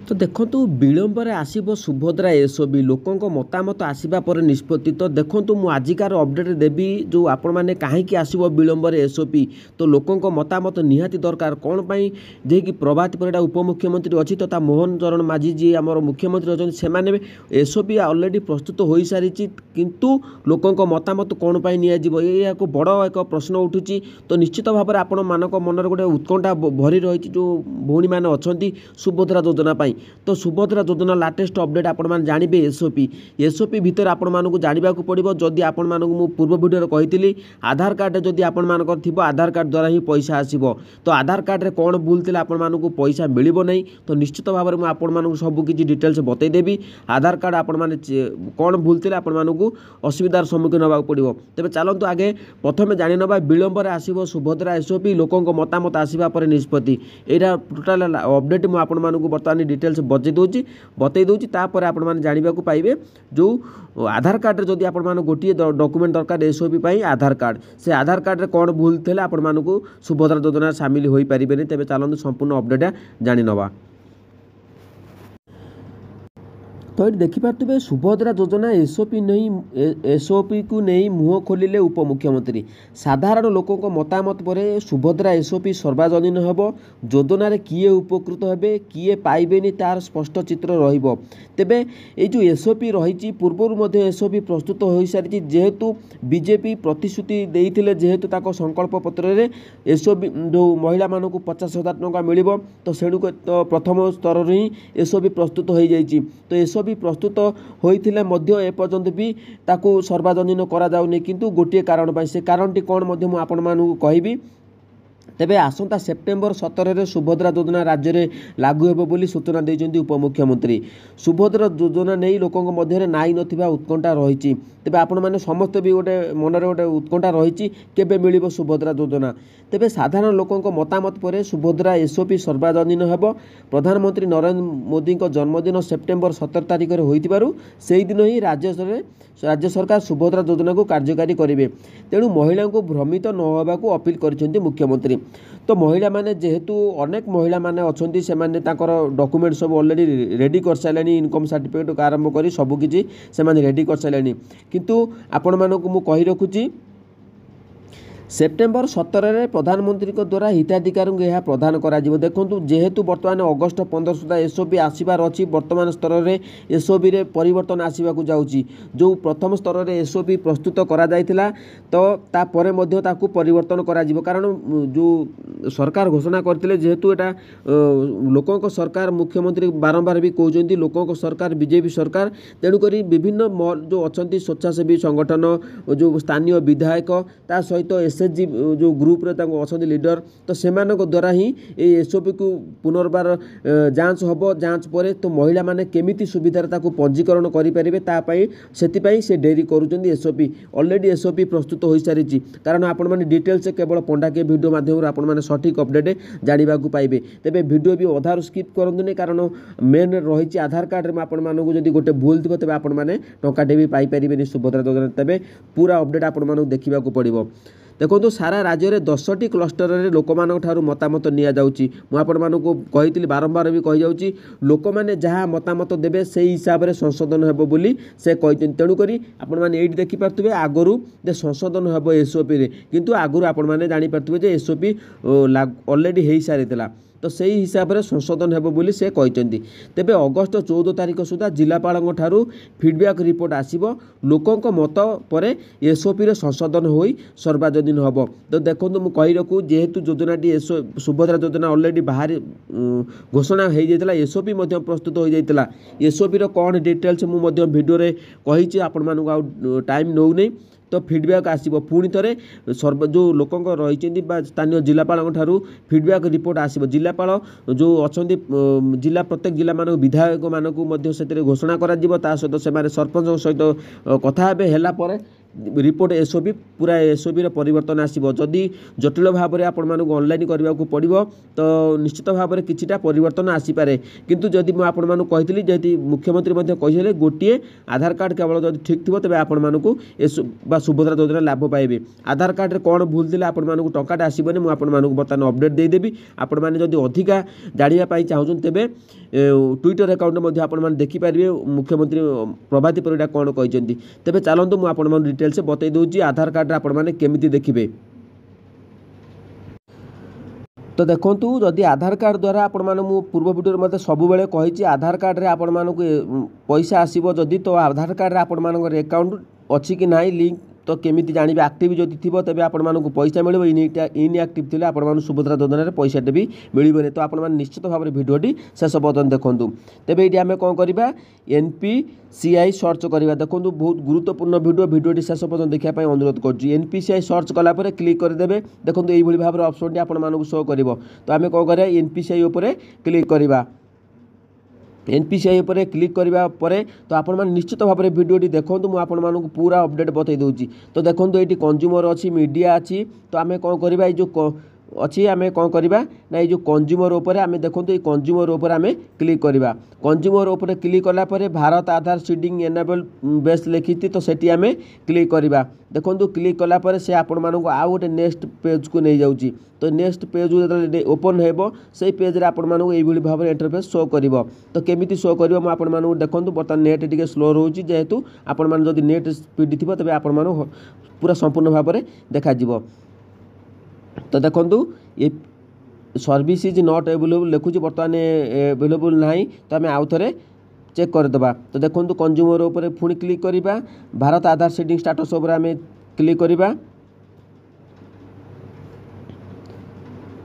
तो देखो विलंबर आसब सुभद्रा एसओबी लोकों मतामत आसवा पर निष्पत्ति। तो देखो मुझे आजिकार अपडेट देवी जो आपण मैंने कहीं आसब विलंबर एसओपी तो लोकों मतामत निहाती दरकार कौन पाई जे कि प्रभात परिड़ा उपमुख्यमंत्री अच्छी तथा मोहन चरण माझी जी आम मुख्यमंत्री अच्छे से एसओपी ऑलरेडी प्रस्तुत हो सारी किंतु लोकों मतामत कौन पाई निया बड़ एक प्रश्न उठुची। तो निश्चित भाव में आपण मान मन गोटे उत्कंठा भरी रही जो भौणी मैंने अच्छा सुभद्रा योजना पाई। तो सुभद्रा योजना लाटेस्ट अपडेट आपण मैंने जानवे एसओपी भितर आपण मानक जानवा पड़ो। जदि आपण मानक पूर्व भिडियो कही आधार कार्ड जदि आपण मानकर थी आधार कार्ड द्वारा ही पैसा आसो तो आधार कार्ड रे कौन भूल थे आपण मानक पैसा मिलबो नहीं। तो निश्चित भाव में आपण मानक सबकि डिटेल्स बतईदेवी आधार कार्ड आपण मैंने कौन भूल थे आपण मानक असुविधार सम्मुखीन होगा पड़ो। तेज चलतु आगे प्रथम जाणीना विलंबर आसब सुभद्रा एसओपी लोकों मतामत आसवा पर निष्पत्ति यहाँ टोटाल अपडेट मुझे आपण मानक बर्तमान डिटेल्स बतई दूची तापर आपण मैंने जानवा पाइबे जो आधार कार्ड जदि आपण मानक गोटे डॉक्यूमेंट दरकार एसओपी पाई आधार कार्ड से आधार कार्ड रे कौन भूल थे आपण मानक सुभद्रा योजना सामिल हो पारे। तेज चलते संपूर्ण अपडेट जानी नवा। तो ये देखिपे सुभद्रा योजना एसओपी को नहीं मुह खोलिले उपमुख्यमंत्री साधारण लोकों मतामत पर सुभद्रा एसओपी सर्वजनीन हेब योजन किए उपकृत हेबे किए पाइबेनी तार स्पष्ट चित्र रहिबो। तेबे ये जो एसओपी रही पूर्वर एसओपी प्रस्तुत हो सारी जेहेतु बीजेपी प्रतिश्रुति देइथिले जेहेतु ताको संकल्प पत्र रे एसओपी जो महिला मानक 50,000 टंका मिलिबो तो सेणु तो प्रथम स्तर ही एसओपी प्रस्तुत हो जाइछि। तो एसओपी प्रस्तुत होइथिले मध्य एपर्यंत भी ताकू सर्वजनीन करा जाउनी किंतु गोटे कारण पाई से कारणटी कौन मध्य मु आपण मानू कहबी। तेबे आसंता सेप्टेम्बर 17 सुभद्रा योजना राज्य में लागू हेबो बोली सूचना देइछन्ती उपमुख्यमंत्री। सुभद्रा योजना नहीं लोकों मध्य नाई नथिबा उत्कंठा रही। तेबे आपण माने समस्त भी गोटे मनरे गोटे उत्कंठा रही केबे मिलिबो सुभद्रा योजना। तेबे साधारण लोकों मतामत पर सुभद्रा एसओपी सर्वजनीन हेबो। प्रधानमंत्री नरेंद्र मोदी जन्मदिन सेप्टेम्बर 17 तारिख में होइतिबारु सेही दिन ही राज्य सरकार सुभद्रा योजना को कार्यकारी करेंगे। तेणु महिला को भ्रमित न होबाकू अपील करिसेंती मुख्यमंत्री। तो महिला माने जेहेतु अनेक महिला माने अछंती से माने ताकर डॉक्यूमेंट सब ऑलरेडी रेडी कर साइलानी इनकम सर्टिफिकेट आरंभ करी सब किछि से माने रेडी कर साइलानी किंतु आपण मानकू मु कहि रखुची सेप्टेम्बर 17 रे प्रधानमंत्री द्वारा हिताधिकारी यह प्रदान करा जिवो। देखंतु जेहेतु वर्तमान अगस्त 15 सुधा एसओपी आसबार अच्छी वर्तमान स्तर में एसओपी रे परिवर्तन आसवाक जाउची। जो प्रथम स्तर में एसओपी प्रस्तुत करा जाइथिला तो तापरे मध्य ताकू परिवर्तन करा जिवो कारण जो सरकार घोषणा करथिले जेहेतु एटा लोकों को सरकार मुख्यमंत्री बारंबार भी कहउचंती लोकों को सरकार बीजेपी सरकार तेणु करी विभिन्न जो अछंती स्वेच्छासेवी संगठन जो स्थानीय विधायक ता सहित एसएचजी जो ग्रुप रे तांको अछंती लीडर तो सेमानक द्वारा ही ए एसओपी को पुनर्बार जांच हबो। जांच परे तो महिला माने केमिति सुविधार ताकू पंजीकरण करि परिबे ता पई सेति पई से डेरी करूचंती। एसओपी ऑलरेडी एसओपी प्रस्तुत हो सारी कारण आपण माने डिटेल्स केवल पंडा के वीडियो माध्यम आपण माने सठिक अपडेट जानिबा को पाइबे। तेबे वीडियो भी अधार स्किप करंतुनी कारण मेन रही आधार कार्ड रे आपण मानक जदि गोटे भूल थिबो तेबे आपण माने टंकाटे भी पाई परिबेनी सुभद्रा योजना। तेबे पूरा अपडेट आपण मानक देखिबा को पड़िबो। देखो सारा राज्य में 10टी क्लस्टर रे लोक ठारू मतामत निया जाउची। मु आपण मानकू कहितली बारंबार भी कहि जाउची लोक माने जहाँ मतामत देबे सेही हिसाब रे संशोधन हेबो बोली से कहितन। तेणु करी आपण माने एठी देखि पारथुबे आगरु जे संशोधन हेबो एसओपी रे किंतु आगरु आपण माने जानि पारथुबे जे एसओपी ऑलरेडी हेई सारितला तो सही हिसाब से संशोधन हेबो बोली से कहते। तेबे अगस्त 14 तारिख सुधा जिलापाल ठारू फीडबैक रिपोर्ट आसीबो लोकों मत पर एसओपी रे संशोधन होई सर्वजनीन हेबो। तो देखो मु कहि रखू जेहेतु योजनाटी सुभद्रा योजना ऑलरेडी बाहर घोषणा हो जाइतिला एसओपी मध्य प्रस्तुत हो जाइतिला। एसओपी रो कोन डिटेल्स मु मध्य वीडियो रे कहिछि आपण मानू आ टाइम नौ नै तो फीडबैक आसीबो पुणी थे सर्व जो लोकों रही स्थानीय जिलापाल ठारू फीडबैक रिपोर्ट आसीबो। जिलापाल जो अछंती जिला प्रत्येक जिला मान विधायक मानक घोषणा करा जिवो ता सहित से सरपंच सहित कथा हेबे हेला परे रिपोर्ट एसओबी पूरा एसओबी परिवर्तन आसो जदि जटिल भाव में आपण मानक ऑनलाइन करने को पड़ो तो निश्चित भाव में किछिटा परिवर्तन आसीपे किंतु जदि मुझे आपण मानक कही जदि मुख्यमंत्री कही गोटे आधार कार्ड केवल जब ठीक थी तेज आपण मानक सुभद्रा योजना लाभ पाइबे आधार कार्ड रे कौन भूल थे आपण मानक टंकाटा आसबनी मुझे आपण मानक बर्तमान अपडेट देदेवी आपण मैंने जदि अधिका जानापी चाहूँ तेज ट्विटर अकाउंट आपण देखिपारे मुख्यमंत्री प्रभाती परिडा कौन कहते तेज चलतु मुझे आपण डिटेल से बतई दूसरी आधार कार्ड आपण मैंने केमिति देखिबे। तो देखूँ जदि आधार कार्ड द्वारा आपण मैंने पूर्व वीडियो मत सब कही आधार कार्ड रे आपण मानक पैसा आसो जदि तो आधार कार्ड रे आपण मानकर अकाउंट अच्छी कि ना लिंक तो केमिति जानबे एक्टिव जदि थी तेज आपण मानक पैसा मिले इनएक्टिव थे आपण सुभद्रा योजना पैसाटे भी मिलबनी तो आपण निश्चित भाव में भिडियोटी शेष पर्यटन देखूँ तेज ये आम कौन करवा NPCI सर्च करवा देखो बहुत गुरुत्वपूर्ण भिडियोटी शेष पर्यटन देखापी अनुरोध कर NPCI सर्च कलापर क्लिक करदे देखो ये भाव में ऑप्शन टी आपको शो कर तो आम कौन कर NPCI उपर क्लिक करवा NPCI उपर क्लिक करबा परे तो आपण मान निश्चित भाव में भिडियोटी देखो मुझे आपण मानक पूरा अपडेट बतई दूची तो देखो ये कंज्यूमर अच्छी मीडिया अच्छी तो आम कौन करवा ये जो अच्छी आम कौन करवा ना ये कंज्यूमर उपर आम देखो ये कंज्यूमर उपर आम क्लिक करवा कंज्यूमर उपर क्लिक कलापर भारत आधार सीडिंग एनेबल बेस लिखी तो सेठी आम क्लिक करवा देखो क्लिक कलापर से आपण मानक आउ गोटे नेक्स्ट पेज को नहीं जाऊँगी तो नेक्स्ट पेज जो ओपन हो से पेज आपण मानक ये भाव में इंटरफेस शो कर तो केमिति शो कर आपण मानक देखो बर्तमान नेट टी स्लो रोचे जेहेतु आपण मान जदि नेट स्पीड थी तेज आपण मान पूरा संपूर्ण भाव में देखा तो देखो ये सर्विस इज नॉट अवेलेबल लिखुची बर्तमान अवेलेबल ना तो आम आउ थे चेक करदे तो देखो कंज्यूमर उपर पुणी क्लिक करवा भारत आधार सीडिंग स्टाटस उपर आम क्लिक करवा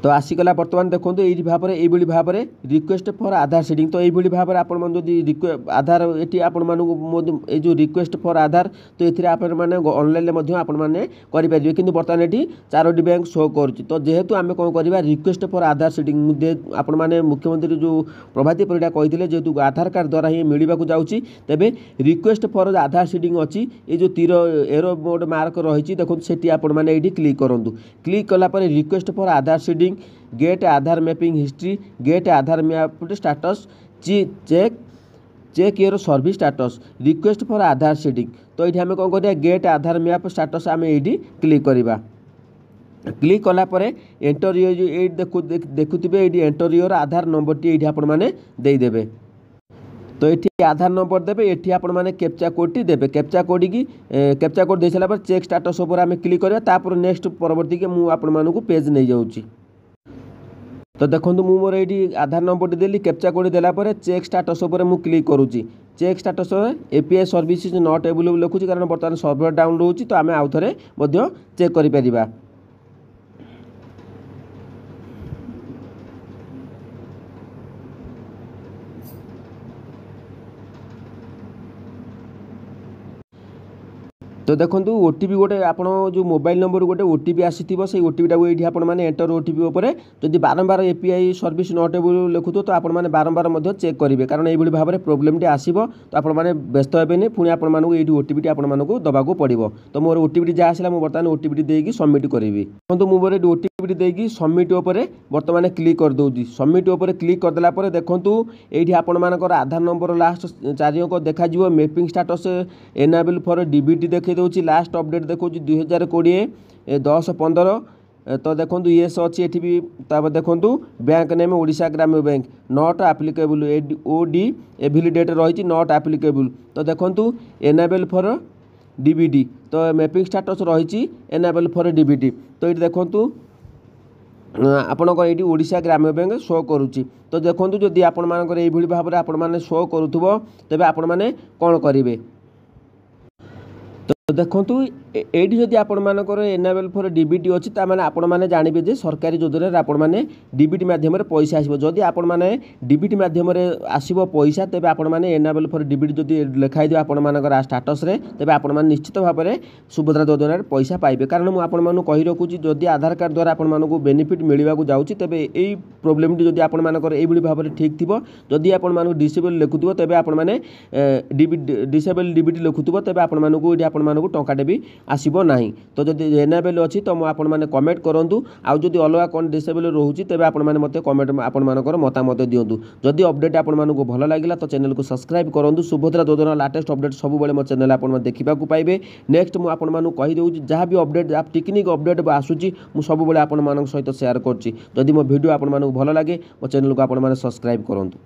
तो आसीगला बर्तमान देखो ये भाव में ये भाव में रिक्वेस्ट फॉर आधार सीडिंग तो ये भाव में आपण जदि आधार ये आपण मानक जो रिक्वेस्ट फॉर आधार तो ये आपण मैंने ऑनलाइन आपण मैंने करेंगे कि बर्तमान ये 4टी बैंक शो कर तो जेहेतु आम कौन करवा रिक्वेस्ट फॉर आधार सीडिंग आपण मैंने मुख्यमंत्री जो प्रभाती परिडा कहते जेहेतु आधार कार्ड द्वारा ही मिलवा जाऊँगी तेज रिक्वेस्ट फॉर आधार सीडिंग अच्छी ये जो तीर एरो मोड मार्क रही देखो से आपण मैंने ये क्लिक करूँ क्लिक कलापर request for Aadhaar seeding get Aadhaar mapping history get Aadhaar map status check your service status request for Aadhaar seeding तो ये आम कौन कर गेट आधार मैप स्टाटस आम ये क्लिक करवा क्लिक कलापर एंटर ये देखुवे ये enter your Aadhaar number T ये आपण मैंने देदेवे तो ये आधार नंबर देवे ये आपण मैंने कैप्चा कोड टी देवे कैप्चा कोड की कैप्चा कोड दे सारा चेक स्टाटस उपर आम क्लिक करवा नेक्स्ट परवर्ती के मुझे आपण मानक पेज नहीं जाऊँगी तो देखो मुझे मोर ये आधार नंबर देली कैप्चा कोड देलापर चेक स्टाटस उपर मु क्लिक करुँची check status API service is not available लिखुची कारण बर्तमान सर्वर डाउन रोची तो आम आउ थे चेक करिपरिबा तो देखो ओटीपी गोटे आपण जो मोबाइल नंबर गोटे ओटीपी आसी से ओटीपी टाक ये आपने एंटर ओटीपी उपर जब बारंबार API सर्विस नॉट अवेलेबल लिखुथ तो आपने बारंबार चेक करेंगे कारण ये भाव में प्रोब्लेम टी आसो तो आपने व्यस्त हेनी पुणी आपको ओटीपी आपको दबाक पड़ो तो मोर ओटीपी जहाँ आसला मुझे बर्तमान ओटीपी देकी सबमिट करी देखो मुझे ओटीपी देकी सबमिट उपर बर्तमान क्लिक कर दूसरी सबमिट उपर क्लिक करदेला देखूँ ये आपर आधार नंबर लास्ट 4 अंक देखा mapping status enable for DBT देखे दूसरी लास्ट अपडेट देखो 2020-10-15 तो देखो येस अच्छी ये भी देखो बैंक नेम ओडिशा ग्राम्य बैंक नॉट आप्लिकेबल ओडी एविलिडेट रही नॉट आप्लिकेबल तो देखो एनाबल फॉर डीबीटी तो मैपिंग स्टाटस रही एनाबल फॉर डीबीटी तो ये देखो आपणकर ये ओडिशा ग्राम्य बैंक शो करुच्ची तो देखो जदि आपण मानकर ये भाव में आपण मैंने शो करुथुबो तेबे आपण मैंने कौन करेंगे तो देखो ये जदि आपण मानकर एनाबल फॉर डीबीटी अच्छी ताने आपण मैंने जानवे सरकारी योजना आपण मैंने डीबीटी माध्यम पैसा आसो जदि आपण मैंने डीबीटी माध्यम आसो पैसा तेज आपण मैंने एनाबल फॉर डीबीटी जदि लिखाई दे आपण मानकर स्टाटस रे तेज आपण मैंने निश्चित भाव में सुभद्रा योजना पैसा पाइबे कारण मुझे आपण मानू कही रखुची जदि आधार कार्ड द्वारा आपण मानू बेनिफिट मिलवा जाऊँगी तेज ପ୍ରୋବ୍ଲେମଟି ଯଦି ଆପଣମାନଙ୍କର ଏଇଭଳି ଭାବରେ ଠିକ୍ ଥିବ ଯଦି ଆପଣମାନଙ୍କୁ ଡିସେବଲ୍ ଲେଖୁଥିବ ତେବେ ଆପଣମାନେ ଡିସେବଲ୍ ଡିବିଟି ଲେଖୁଥିବ ତେବେ ଆପଣମାନଙ୍କୁ ଏଠି ଆପଣମାନଙ୍କୁ ଟଙ୍କାଟେ ବି ଆସିବ ନାହିଁ। ତ ଯଦି ଏନେବଲ୍ ଅଛି ତ ମୁଁ ଆପଣମାନେ କମେଣ୍ଟ କରନ୍ତୁ। ଆଉ ଯଦି ଅଲଗା କ'ଣ ଡିସେବଲ୍ ରହୁଛି ତେବେ ଆପଣମାନେ ମୋତେ କମେଣ୍ଟ ଆପଣମାନଙ୍କର ମତାମତ ଦିଅନ୍ତୁ। ଯଦି ଅପଡେଟ୍ ଆପଣମାନଙ୍କୁ ଭଲ ଲାଗିଲା ତ ଚ୍ୟାନେଲକୁ ସବସ୍କ୍ରାଇବ୍ କରନ୍ତୁ। ସୁଭଦ୍ରା ଯୋଜନା ଲାଟେଷ୍ଟ ଅପଡେଟ୍ ସବୁବେଳେ ମୋ ଚ୍ୟାନେଲ ଆପଣମାନେ ଦେଖିବାକୁ ପାଇବେ। ନେକ୍ସଟ ମୁଁ ଆପଣମାନଙ୍କୁ କହିଦେଉଛି ଯାହା ବି ଅପଡେଟ୍ ଟେକ୍ନିକ୍ ଅପଡେଟ୍ ଆସୁଛି ମୁଁ ସବୁବେଳେ ଆପଣମାନଙ୍କ ସହିତ ସେୟାର କରୁଛି। ଯଦି ମୋ ଭିଡ଼ିଓ ଆପଣମାନଙ୍କୁ ଭଲ ଲାଗେ ମୋ ଚ୍ୟାନେଲକୁ ଆପଣମାନେ ସବସ୍କ୍ରାଇବ୍ କରନ୍ତୁ।